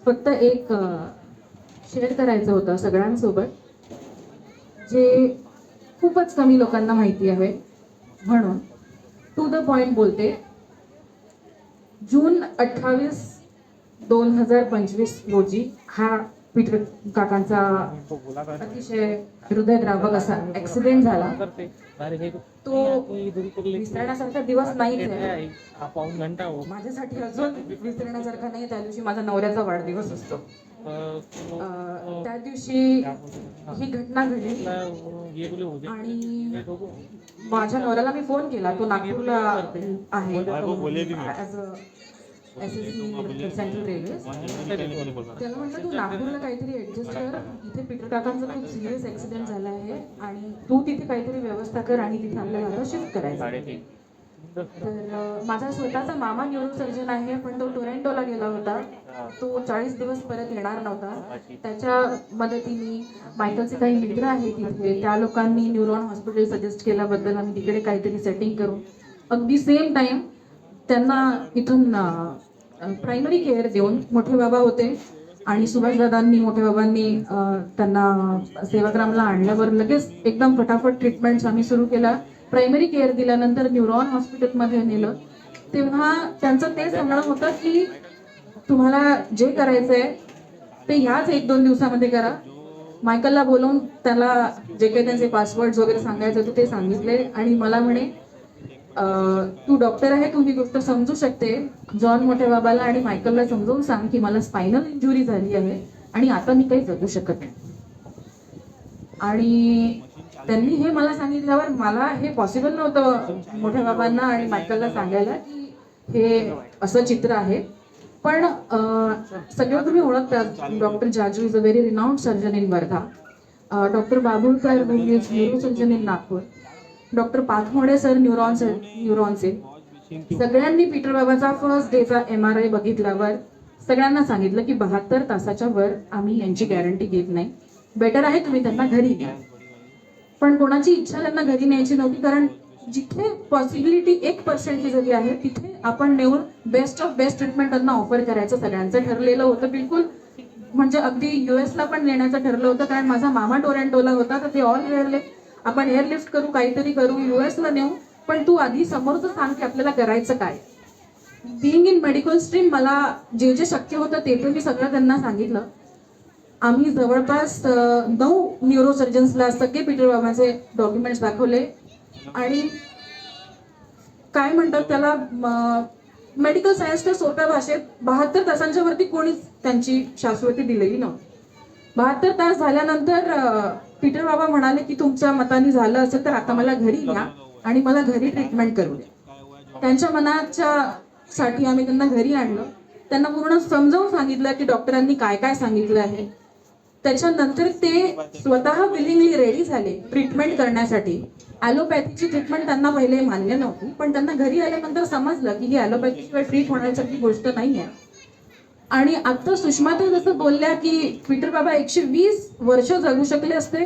फक्त एक शेअर करायचं होतं सगळ्यांसोबत, जे खूपच कमी लोकांना माहिती आहे, म्हणून टू द पॉइंट बोलते. जून 28, 2025 रोजी हा पीटर काकांचा अतिशय हृदयद्रावक असा ऍक्सिडेंट झाला. तो विसरण्यासारखा दिवस नाहीच आहे माझ्यासाठी. अजून विसरण्यासारखा नाही. त्या दिवशी माझ्या नवऱ्याचा वाढदिवस असतो. त्या दिवशी ही घटना घडली आणि माझ्या नवऱ्याला मी फोन केला. तो नागपूरला आहे as a SSC central railway. त्याला म्हटलं तू नागपूरला काहीतरी ऍडजस्ट कर, इथे पीटर काकांचा खूप सिरियस ऍक्सिडेंट झाला आहे आणि तू तिथे काहीतरी व्यवस्था कर आणि तिथे आपल्याला आता शिफ्ट करायचं. तर माझा स्वतःचा मामा न्यूरोसर्जन आहे, पण तो टोरंटोला गेला होता. तो 40 दिवस परत येणार नव्हता. त्याच्या मदतीने मायकलचे काही मित्र आहेत तिथे, त्या लोकांनी न्यूरॉन हॉस्पिटल सजेस्ट केल्याबद्दल आम्ही तिकडे काहीतरी सेटिंग करू. अगदी सेम टाइम त्यांना इथून प्रायमरी केअर देऊन मोठे बाबा होते आणि सुभाषदादांनी मोठ्या बाबांनी त्यांना सेवाग्रामला आणल्यावर लगेच एकदम फटाफट ट्रीटमेंट्स आम्ही सुरू केला. प्रायमरी केअर दिल्यानंतर न्यूरॉन हॉस्पिटलमध्ये नेलं. तेव्हा त्यांचं तेच म्हणणं होतं की तुम्हाला जे करायचंय ते ह्याच 1-2 दिवसामध्ये करा. मायकलला बोलवून त्याला जे काही त्यांचे पासवर्ड्स वगैरे सांगायचे होते ते सांगितले आणि मला म्हणे तू डॉक्टर आहे, तू ही गोष्ट समजू शकते. जॉन मोठ्या बाबाला आणि मायकलला समजावून सांग की मला स्पायनल इंजुरी झाली आहे आणि आता मी काही जगू शकत नाही. आणि त्यांनी हे मला सांगितल्यावर मला हे पॉसिबल नव्हतं मोठ्या बाबांना आणि मायकलला सांगायला की हे असं चित्र आहे. पण सगळं तुम्ही ओळखता, doctor Jaju is a very renowned surgeon in Wardha. Doctor Babulkar neurosurgeon in Nagpur. Doctor Pathmode sir न्यूरॉनचे. सगळ्यांनी पीटर बाबाचा फर्स्ट डेचा MRI बघितल्यावर सगळ्यांना सांगितलं की 72 तासाच्या वर आम्ही यांची गॅरंटी घेत नाही, बेटर आहे तुम्ही त्यांना घरी न्या. पण कोणाची इच्छा त्यांना घरी न्यायची नव्हती, कारण जिथे पॉसिबिलिटी 1% जरी आहे तिथे आपण नेऊन बेस्ट ऑफ बेस्ट ट्रीटमेंट त्यांना ऑफर करायचं सगळ्यांचं ठरलेलं होतं. बिलकुल म्हणजे अगदी US ला पण नेण्याचं ठरलं होतं, कारण माझा मामा टोरंटोला होता. तर ते ऑल वेळले आपण एअरलिफ्ट करू, काहीतरी करू, US ला नेऊ, पण तू आधी समोरचं सांग की आपल्याला करायचं काय. बिईंग इन मेडिकल स्ट्रीम मला जे जे शक्य होतं ते मी सगळं त्यांना सांगितलं. आम्ही जवळपास 9 न्यूरोसर्जन्सला सगळे पीटर बाबाचे डॉक्युमेंट्स दाखवले आणि काय म्हणतात त्याला मेडिकल सायन्सच्या सोप्या भाषेत 72 तासांच्या वरती कोणीच त्यांची शाश्वती दिलेली नव्हती. 72 तास झाल्यानंतर पीटर बाबा म्हणाले की तुमच्या मताने झालं असेल तर आता मला घरी न्या आणि मला घरी ट्रीटमेंट करू द्या. त्यांच्या मनाच्या साठी आम्ही त्यांना घरी आणलं. त्यांना पूर्ण समजावून सांगितलं की डॉक्टरांनी काय काय सांगितलं आहे. त्याच्यानंतर ते स्वतः विलिंगली रेडी झाले ट्रीटमेंट करण्यासाठी. ॲलोपॅथीची ट्रीटमेंट त्यांना पहिले मान्य नव्हती, पण त्यांना घरी आल्यानंतर समजलं की ही ॲलोपॅथीशिवाय ट्रीट होण्यासारखी गोष्ट नाही आहे. आणि आता सुषमाता जसं बोलल्या की पीटर बाबा 120 वर्ष जगू शकले असते,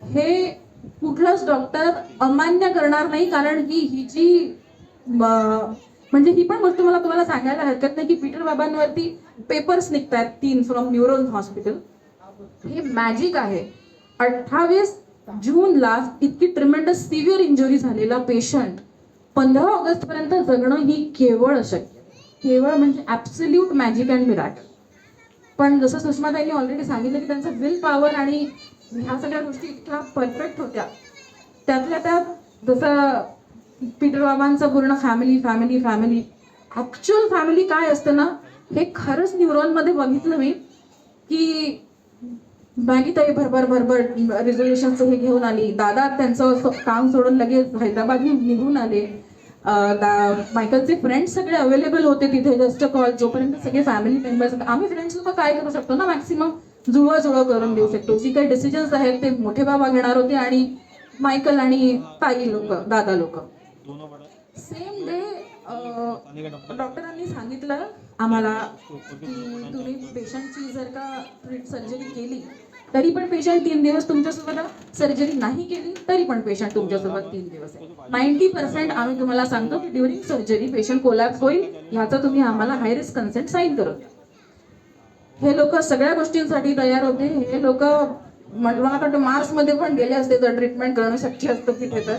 हे कुठलाच डॉक्टर अमान्य करणार नाही. कारण ही जी म्हणजे ही पण गोष्ट मला तुम्हाला सांगायला हरकत नाही की पीटर बाबांवरती पेपर्स निघतात 3 फ्रॉम न्यूरॉन हॉस्पिटल. हे मॅजिक आहे. 28 जूनला इतकी ट्रिमेंडस सिव्हिअर इंजुरी झालेला पेशंट 15 ऑगस्ट पर्यंत जगणं ही केवळ अशक्य, केवळ म्हणजे ऍब्सोल्यूट मॅजिक अँड मिराकल. पण जसं सुषमाताईंनी ऑलरेडी सांगितलं की त्यांचा विल पॉवर आणि ह्या सगळ्या गोष्टी इतक्या परफेक्ट होत्या. त्यातल्या त्यात जसं पीटर बाबांचं पूर्ण family family family actual family काय असतं ना, हे खरंच न्यूरॉनमध्ये बघितलं मी की मॅगी ताई भरभर भरभर रिझोल्युशनचं हे घेऊन आली. दादा त्यांचं काम सोडून लगेच हैदराबाद निघून आले. मायकलचे फ्रेंड्स सगळे अवेलेबल होते तिथे, जस्ट कॉल. जोपर्यंत सगळे फॅमिली मेंबर्स, आम्ही फ्रेंड्स लोक काय करू शकतो ना, मॅक्सिमम जुळवाजुळव करून देऊ शकतो. जी काही डिसिजन्स आहेत ते मोठे बाबा घेणार होते आणि मायकल आणि ताई लोक, दादा लोक. सेम डे डॉक्टरांनी सांगितलं आम्हाला की तुम्ही पेशंटची जर का सर्जरी केली तरी पण पेशंट 3 दिवस तुमच्यासोबत आहे, सर्जरी नाही केली तरी पण पेशंट तुमच्यासोबत 3 दिवस आहे. 90% आम्ही तुम्हाला सांगतो की ड्युरिंग सर्जरी पेशंट कोलॅप्स होईल, ह्याचा तुम्ही आम्हाला हाय रिस्क कन्सेंट साईन करून द्या. हे लोक सगळ्या गोष्टींसाठी तयार होते. हे लोक मला वाटतं मार्समध्ये पण गेले असते जर ट्रीटमेंट करणं शक्य असतं तिथे तर.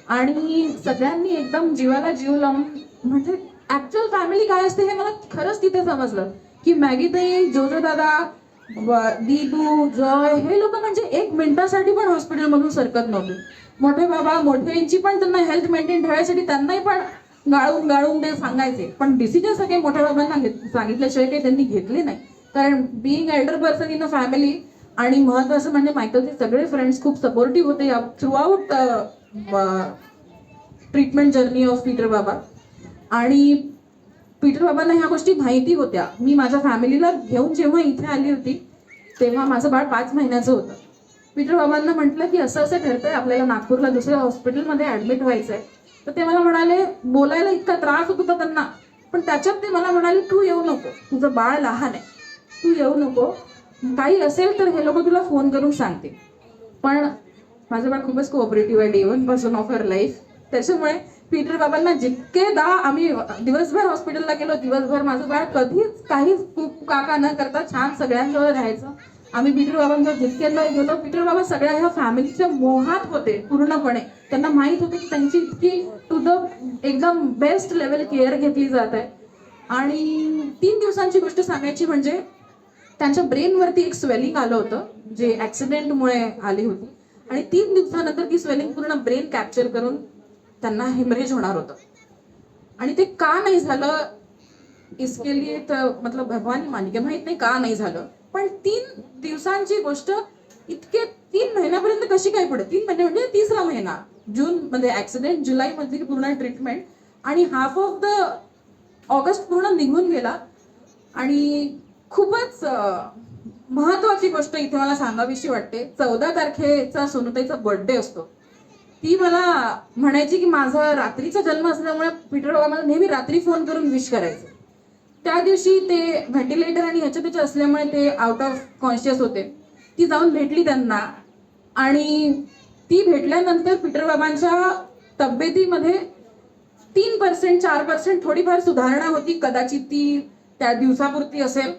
आणि सगळ्यांनी एकदम जीवाला जीव लावून, म्हणजे ऍक्च्युअल फॅमिली काय असते हे मला खरंच तिथे समजलं की मॅगी ताई, जोजो दादा, दीदू, जय हे लोक म्हणजे एक मिनिटासाठी पण हॉस्पिटलमधून सरकत नव्हते. मोठे बाबा मोठ्यांची पण त्यांना हेल्थ मेंटेन ठेवायसाठी त्यांनाही पण गाळून गाळून ते सांगायचे, पण डिसिजन सगळे मोठ्या बाबांना सांगितल्याशिवाय काही त्यांनी घेतले नाही. कारण being Elder person in a family, आणि महत्वाचं म्हणजे मायकलचे सगळे फ्रेंड्स खूप सपोर्टिव्ह होते through out treatment journey of Peter बाबा. आणि पीटर बाबांना ह्या गोष्टी माहिती होत्या. मी माझ्या फॅमिलीला घेऊन जेव्हा इथे आली होती तेव्हा माझं बाळ 5 महिन्याचं होतं. पीटर बाबांना म्हटलं की असं असं ठरतंय, आपल्याला नागपूरला दुसऱ्या हॉस्पिटलमध्ये ऍडमिट व्हायचंय. तर ते मला म्हणाले, बोलायला इतका त्रास होत होता त्यांना, पण त्याच्यात ते मला म्हणाले तू येऊ नको, तुझं बाळ लहान आहे, तू येऊ नको, काही असेल तर हे लोक तुला फोन करून सांगते. पण माझं बाळ खूपच कोऑपरेटिव्ह आहे डे 1 पासून ऑफ हर लाईफ. त्याच्यामुळे पीटर बाबांना जितकेदा आम्ही दिवसभर हॉस्पिटलला गेलो, दिवसभर माझं बाळ कधीच काही काका न करता छान सगळ्यांजवळ राहायचं. आम्ही पीटर बाबांजवळ जितक्यांदा गेलो, पीटर बाबा सगळ्या ह्या फॅमिलीच्या मोहात होते पूर्णपणे. त्यांना माहित होते की त्यांची इतकी टू द एकदम बेस्ट लेवल केअर घेतली जात आहे. आणि 3 दिवसांची गोष्ट सांगायची म्हणजे त्यांच्या ब्रेनवरती एक स्वेलिंग आलं होतं, जे ऍक्सिडेंटमुळे आली होती. आणि 3 दिवसानंतर ती स्वेलिंग पूर्ण ब्रेन कॅप्चर करून त्यांना हेमरेज होणार होतं. आणि ते का नाही झालं इसके लिए तर मतलब भगवान मानिके, माहित नाही का नाही झालं. पण 3 दिवसांची गोष्ट इतके 3 महिन्यापर्यंत कशी काय पुढे, 3 महिने म्हणजे 3रा महिना, जून मध्ये ऍक्सिडेंट, जुलै मध्ये पूर्ण ट्रीटमेंट, आणि हाफ ऑफ द ऑगस्ट पूर्ण निघून गेला. आणि खूपच महत्वाची गोष्ट इथे मला सांगावीशी वाटते. 14 तारखेचा सोनूताईचा बर्थडे असतो. ती मला म्हणायची की माझा रात्रीचा जन्म असल्यामुळे पीटर बाबा मला नेहमी रात्री फोन करून विश करायचे. त्या दिवशी ते व्हेंटिलेटर आणि ह्याच्या त्याच्या असल्यामुळे ते आउट ऑफ कॉन्शियस होते. ती जाऊन भेटली त्यांना, आणि ती भेटल्यानंतर पीटर बाबांच्या तब्येतीमध्ये 3% 4% थोडीफार सुधारणा होती. कदाचित ती त्या दिवसापुरती असेल.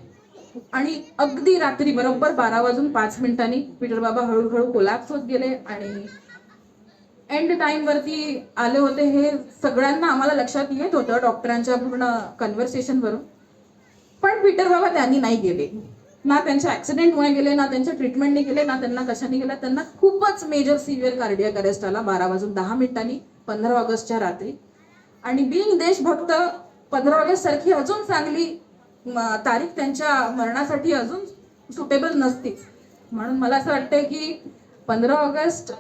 आणि अगदी रात्री बरोबर 12:05 पीटर बाबा हळूहळू कोलॅप्स होत गेले आणि एंड टाइम वरती आले होते. हे सगळ्यांना आम्हाला लक्षात येत होतं डॉक्टरांच्या पूर्ण कन्व्हर्सेशन वरून. पण पीटर बाबा त्यांनी नाही गेले, ना त्यांच्या ऍक्सिडेंटमुळे गेले, ना त्यांच्या ट्रीटमेंटने गेले, ना त्यांना कशाने गेला. त्यांना खूपच मेजर सिव्हिअर कार्डियक अरेस्ट आला 12:10 15 ऑगस्टच्या रात्री. आणि बिंग देशभक्त 15 ऑगस्ट सारखी अजून चांगली तारीख त्यांच्या मरणासाठी अजून सुटेबल नसतीच. म्हणून मला असं वाटतंय की 15 ऑगस्ट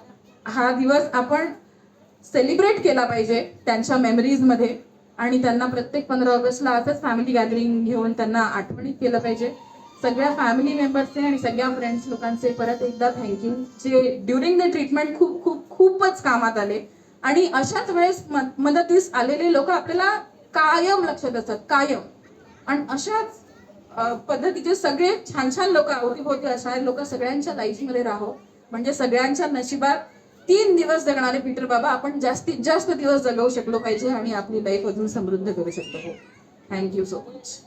हा दिवस आपण सेलिब्रेट केला पाहिजे त्यांच्या मेमरीजमध्ये. आणि त्यांना प्रत्येक 15 ऑगस्टला असंच फॅमिली गॅदरिंग घेऊन त्यांना आठवणीत केलं पाहिजे. सगळ्या फॅमिली मेंबर्सचे आणि सगळ्या फ्रेंड्स लोकांचे परत एकदा थँक्यू, जे ड्युरिंग द ट्रीटमेंट खूपच कामात आले. आणि अशाच वेळेस मदतीस आलेले लोक आपल्याला कायम लक्षात असतात, कायम. आणि अशाच पद्धतीचे सगळे छान छान लोक अवतीभोवती असणारे लोक सगळ्यांच्या लाईफमध्ये राहो, म्हणजे सगळ्यांच्या नशिबात 3 दिवस जगणारे पीटर बाबा आपण जास्तीत जास्त दिवस जगवू शकलो पाहिजे आणि आपली लाईफ अजून समृद्ध करू शकतो. Thank you so much.